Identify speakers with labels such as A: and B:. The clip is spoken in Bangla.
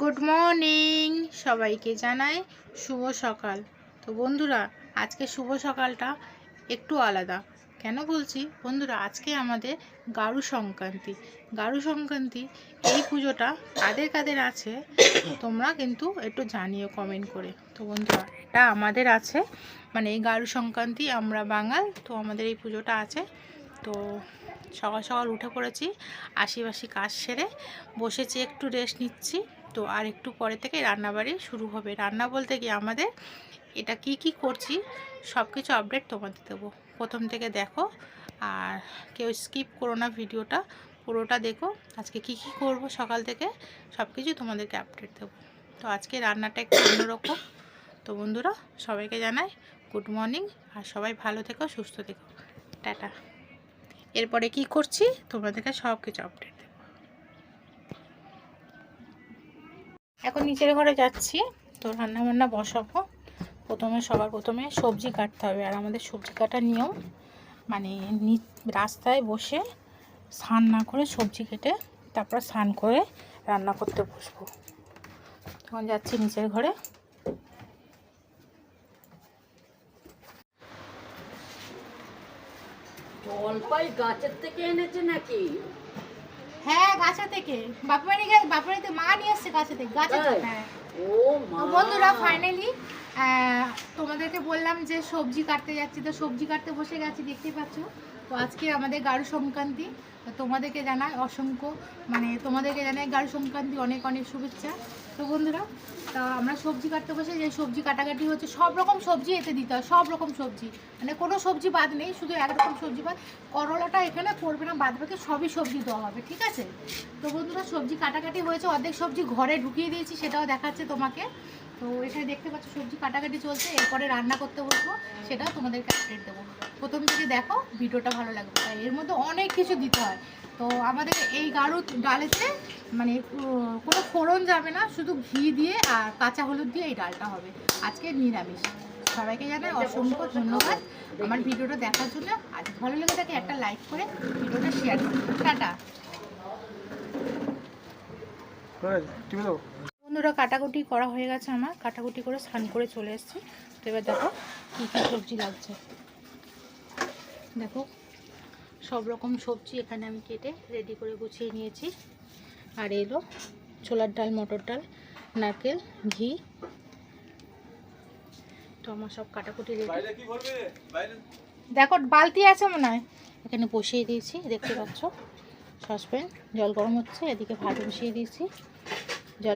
A: গুড মর্নিং সবাইকে জানাই শুভ সকাল। তো বন্ধুরা, আজকে শুভ সকালটা একটু আলাদা। কেন বলছি বন্ধুরা, আজকে আমাদের গারু সংক্রান্তি। গারু সংক্রান্তি এই পুজোটা কাদের কাদের আছে তোমরা কিন্তু একটু জানিও কমেন্ট করে। তো বন্ধুরা, এটা আমাদের আছে, মানে এই গারু সংক্রান্তি, আমরা বাঙাল তো আমাদের এই পুজোটা আছে। তো সকাল সকাল উঠে পড়েছি, আশিবাসি কাজ সেরে বসেছি, একটু রেস্ট নিচ্ছি। তো আর একটু পরে থেকে রান্নাবাড়ি শুরু হবে। রান্না বলতে কি আমাদের এটা কি কি করছি সব কিছু আপডেট তোমাদের দেবো। প্রথম থেকে দেখো, আর কেউ স্কিপ করো না, ভিডিওটা পুরোটা দেখো। আজকে কি কি করব সকাল থেকে সব কিছু তোমাদেরকে আপডেট দেবো। তো আজকে রান্নাটা একটু অন্যরকম। তো বন্ধুরা, সবাইকে জানাই গুড মর্নিং, আর সবাই ভালো থেকো, সুস্থ থেকো, টাটা। এরপরে কি করছি তোমাদেরকে সব কিছু আপডেট দেবো। এখন নিচের ঘরে যাচ্ছি, তো রান্না বান্না বসাবো। সবার প্রথমে সবজি কাটতে হবে, আর আমাদের সবজি কাটার নিয়ম মানে রাস্তায় বসে স্নান না করে সবজি কেটে তারপর স্নান করে রান্না করতে বসবো। তখন যাচ্ছি নিচের ঘরে।
B: জলপাই গাছের থেকে এনেছে নাকি?
A: হ্যাঁ, গাছে থেকে। বাপবাড়িতে মা নিয়ে এসছে গাছে থেকে। হ্যাঁ।
B: ও মা।
A: বন্ধুরা, ফাইনালি তোমাদেরকে বললাম যে সবজি কাটতে যাচ্ছি, তো সবজি কাটতে বসে গেছি, দেখতে পাচ্ছ। তো আজকে আমাদের গারু সংক্রান্তি। তো তোমাদেরকে জানাই গারু সংক্রান্তি অনেক অনেক শুভেচ্ছা। তো বন্ধুরা, তা আমরা সবজি কাটতে বসে, যে সবজি কাটাকাটি হচ্ছে, সব রকম সবজি এতে দিতে হয়, সব রকম সবজি, মানে কোনো সবজি বাদ নেই, শুধু একরকম সবজি বাদ। করলাটা এখানে পড়বে না, বাদ বাকি সবই সবজি দেওয়া হবে, ঠিক আছে। তো বন্ধুরা, সবজি কাটাকাটি হয়েছে, অর্ধেক সবজি ঘরে ঢুকিয়ে দিয়েছি, সেটাও দেখাচ্ছে তোমাকে। তো এখানে দেখতে পাচ্ছ সবজি কাটাকাটি চলছে, এরপরে রান্না করতে বসবো, সেটাও তোমাদেরকে আপডেট দেবো। প্রথম থেকে দেখো, ভিডিওটা ভালো লাগবে। এর মধ্যে অনেক কিছু দিতে হয়। তো আমাদের এই গারু ডালেতে মানে কোনো ফোড়ন যাবে না, শুধু ঘি দিয়ে আর কাঁচা হলুদ দিয়ে এই ডালটা হবে। আজকে নিরামিষ। সবাইকে জানাই অসংখ্য ধন্যবাদ আমার ভিডিওটা দেখার জন্য। আজ ভালো লেগে থাকে একটা লাইক করে ভিডিওটা শেয়ার করুন। টাটা। বন্ধুরা, কাটাকুটি করা হয়ে গেছে, আমার কাটাকুটি করে স্নান করে চলে এসেছি। তো এবার দেখো কী কী সবজি লাগছে। দেখো সব রকম সবজি এখানে আমি কেটে রেডি করে গুছিয়ে নিয়েছি। আর এলো ছোলার ডাল, মটর ডাল, নারকেল, ঘি। তো আমার সব কাটাকুটি রেডি। দেখো বালতি আছে মনে হয়, এখানে বসিয়ে দিয়েছি, দেখতে পাচ্ছ। সসপ্যান, জল গরম হচ্ছে, এদিকে ভাত বসিয়ে দিয়েছি।